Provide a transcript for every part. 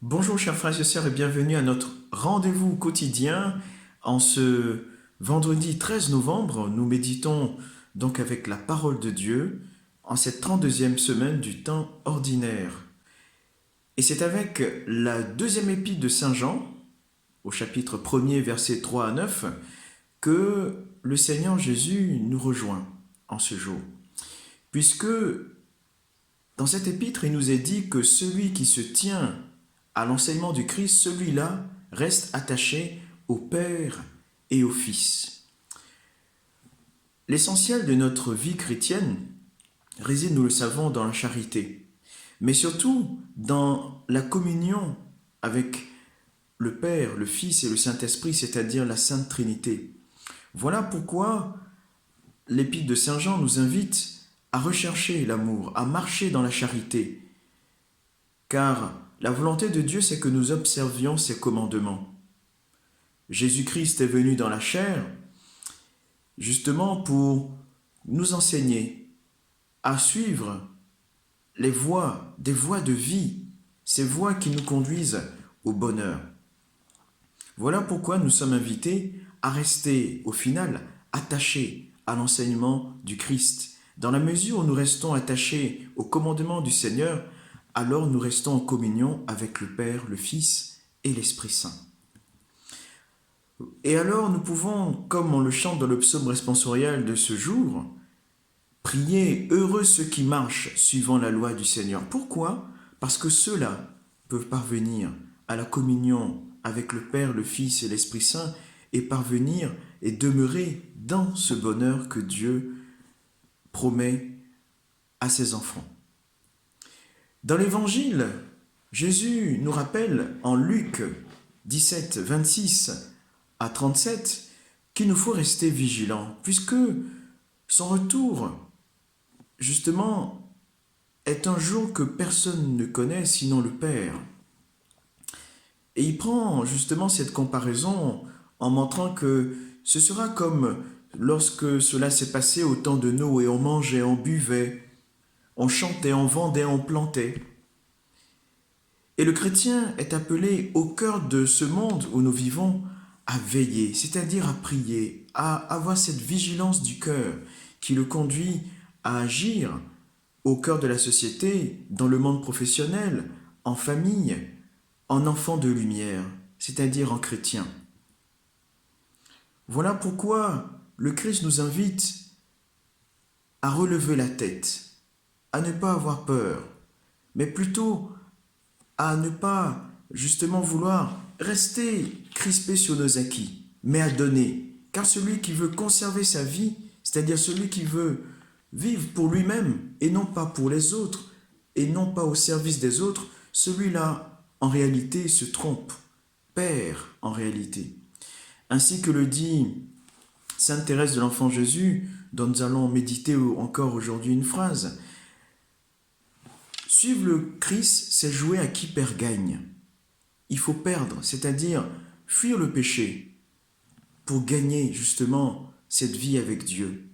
Bonjour chers frères et sœurs et bienvenue à notre rendez-vous quotidien. En ce vendredi 13 novembre, nous méditons donc avec la parole de Dieu en cette 32e semaine du temps ordinaire. Et c'est avec la deuxième épître de Saint Jean, au chapitre 1er, versets 3 à 9, que le Seigneur Jésus nous rejoint en ce jour. Puisque dans cette épître, il nous est dit que celui qui se tient à l'enseignement du Christ, celui-là reste attaché au Père et au Fils. L'essentiel de notre vie chrétienne réside, nous le savons, dans la charité, mais surtout dans la communion avec le Père, le Fils et le Saint-Esprit, c'est-à-dire la Sainte Trinité. Voilà pourquoi l'Épître de Saint Jean nous invite à rechercher l'amour, à marcher dans la charité, car la volonté de Dieu, c'est que nous observions ses commandements. Jésus-Christ est venu dans la chair, justement pour nous enseigner à suivre des voies de vie, ces voies qui nous conduisent au bonheur. Voilà pourquoi nous sommes invités à rester, au final, attachés à l'enseignement du Christ. Dans la mesure où nous restons attachés au commandement du Seigneur, alors nous restons en communion avec le Père, le Fils et l'Esprit Saint. Et alors nous pouvons, comme on le chante dans le psaume responsorial de ce jour, prier « Heureux ceux qui marchent suivant la loi du Seigneur ». Pourquoi ? Parce que ceux-là peuvent parvenir à la communion avec le Père, le Fils et l'Esprit Saint et parvenir et demeurer dans ce bonheur que Dieu promet à ses enfants. Dans l'Évangile, Jésus nous rappelle en Luc 17, 26 à 37 qu'il nous faut rester vigilants, puisque son retour, justement, est un jour que personne ne connaît sinon le Père. Et il prend justement cette comparaison en montrant que ce sera comme lorsque cela s'est passé au temps de Noé, on mangeait, on buvait, on chantait, on vendait, on plantait. Et le chrétien est appelé au cœur de ce monde où nous vivons à veiller, c'est-à-dire à prier, à avoir cette vigilance du cœur qui le conduit à agir au cœur de la société, dans le monde professionnel, en famille, en enfant de lumière, c'est-à-dire en chrétien. Voilà pourquoi le Christ nous invite à relever la tête, à ne pas avoir peur, mais plutôt à ne pas justement vouloir rester crispé sur nos acquis, mais à donner. Car celui qui veut conserver sa vie, c'est-à-dire celui qui veut vivre pour lui-même et non pas pour les autres, et non pas au service des autres, celui-là, en réalité, se trompe, perd en réalité. Ainsi que le dit Sainte Thérèse de l'Enfant Jésus, dont nous allons méditer encore aujourd'hui une phrase. Suivre le Christ, c'est jouer à qui perd gagne. Il faut perdre, c'est-à-dire fuir le péché pour gagner justement cette vie avec Dieu.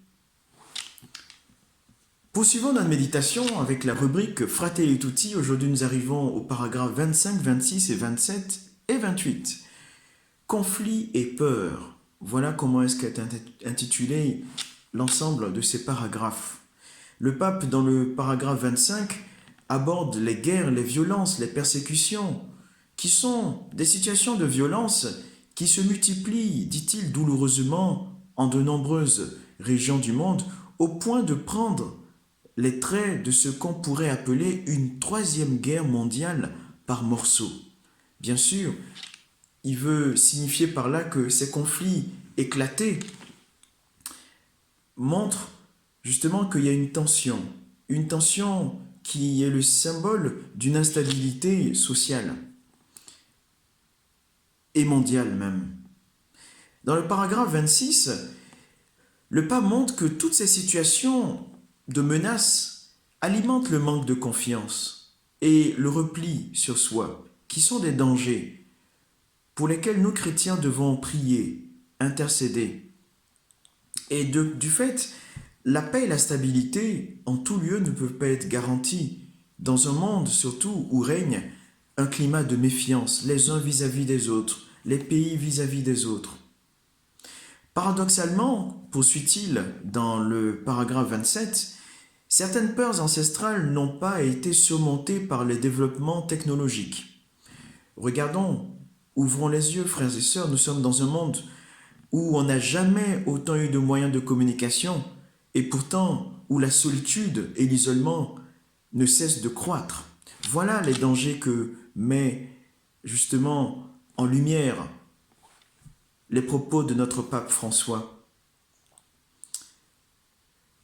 Poursuivons notre méditation avec la rubrique Fratelli Tutti. Aujourd'hui, nous arrivons au paragraphe 25, 26 et 27 et 28. Conflit et peur. Voilà comment est-ce qu'est intitulé l'ensemble de ces paragraphes. Le pape, dans le paragraphe 25, aborde les guerres, les violences, les persécutions, qui sont des situations de violence qui se multiplient, dit-il douloureusement, en de nombreuses régions du monde, au point de prendre les traits de ce qu'on pourrait appeler une troisième guerre mondiale par morceaux. Bien sûr, il veut signifier par là que ces conflits éclatés montrent justement qu'il y a une tension qui est le symbole d'une instabilité sociale et mondiale même. Dans le paragraphe 26, le pape montre que toutes ces situations de menaces alimentent le manque de confiance et le repli sur soi, qui sont des dangers pour lesquels nous chrétiens devons prier, intercéder. Et du fait, la paix et la stabilité en tout lieu ne peuvent pas être garanties dans un monde surtout où règne un climat de méfiance, les uns vis-à-vis des autres, les pays vis-à-vis des autres. Paradoxalement, poursuit-il dans le paragraphe 27, certaines peurs ancestrales n'ont pas été surmontées par les développements technologiques. Regardons, ouvrons les yeux, frères et sœurs, nous sommes dans un monde où on n'a jamais autant eu de moyens de communication et pourtant où la solitude et l'isolement ne cessent de croître. Voilà les dangers que met justement en lumière les propos de notre pape François.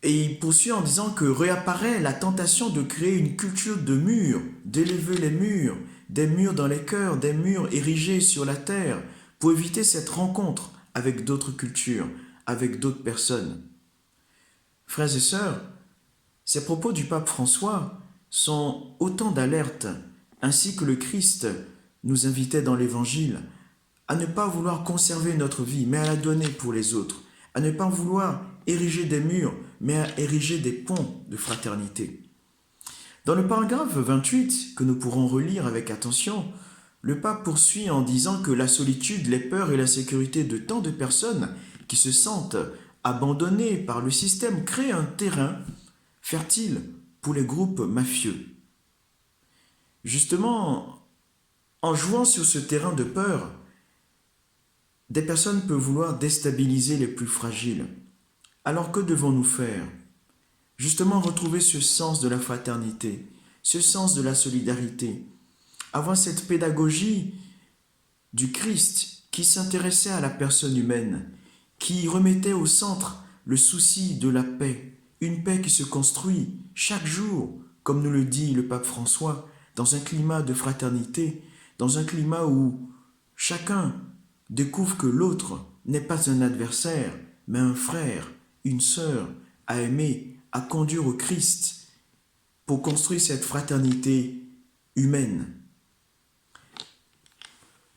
Et il poursuit en disant que réapparaît la tentation de créer une culture de murs, d'élever les murs, des murs dans les cœurs, des murs érigés sur la terre, pour éviter cette rencontre avec d'autres cultures, avec d'autres personnes. Frères et sœurs, ces propos du pape François sont autant d'alertes, ainsi que le Christ nous invitait dans l'Évangile à ne pas vouloir conserver notre vie, mais à la donner pour les autres, à ne pas vouloir ériger des murs, mais à ériger des ponts de fraternité. Dans le paragraphe 28, que nous pourrons relire avec attention, le pape poursuit en disant que la solitude, les peurs et l'insécurité de tant de personnes qui se sentent abandonnées par le système créent un terrain fertile pour les groupes mafieux. Justement, en jouant sur ce terrain de peur, des personnes peuvent vouloir déstabiliser les plus fragiles. Alors que devons-nous faire? Justement retrouver ce sens de la fraternité, ce sens de la solidarité, avoir cette pédagogie du Christ qui s'intéressait à la personne humaine, qui remettait au centre le souci de la paix, une paix qui se construit chaque jour, comme nous le dit le pape François, dans un climat de fraternité, dans un climat où chacun découvre que l'autre n'est pas un adversaire, mais un frère, une sœur à aimer, à conduire au Christ pour construire cette fraternité humaine.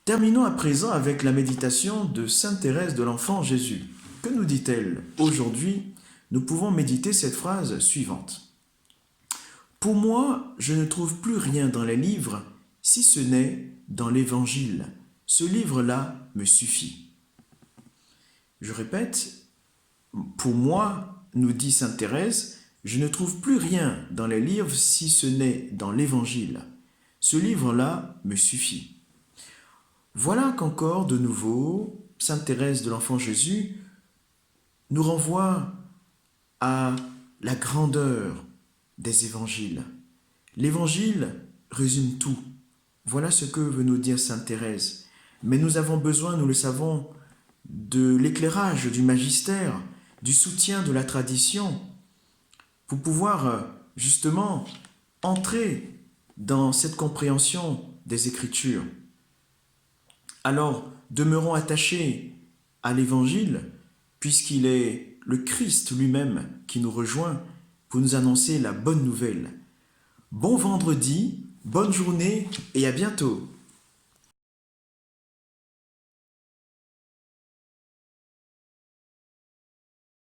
Terminons à présent avec la méditation de Sainte Thérèse de l'Enfant Jésus. Que nous dit-elle? Aujourd'hui, nous pouvons méditer cette phrase suivante. Pour moi, je ne trouve plus rien dans les livres, si ce n'est dans l'Évangile. Ce livre-là me suffit. Je répète, pour moi, nous dit Sainte Thérèse, je ne trouve plus rien dans les livres si ce n'est dans l'Évangile. Ce livre-là me suffit. Voilà qu'encore de nouveau, Sainte Thérèse de l'Enfant Jésus nous renvoie à la grandeur des évangiles. L'évangile résume tout. Voilà ce que veut nous dire Sainte Thérèse. Mais nous avons besoin, nous le savons, de l'éclairage du magistère, du soutien de la tradition, pour pouvoir justement entrer dans cette compréhension des Écritures. Alors, demeurons attachés à l'Évangile, puisqu'il est le Christ lui-même qui nous rejoint pour nous annoncer la bonne nouvelle. Bon vendredi, bonne journée et à bientôt.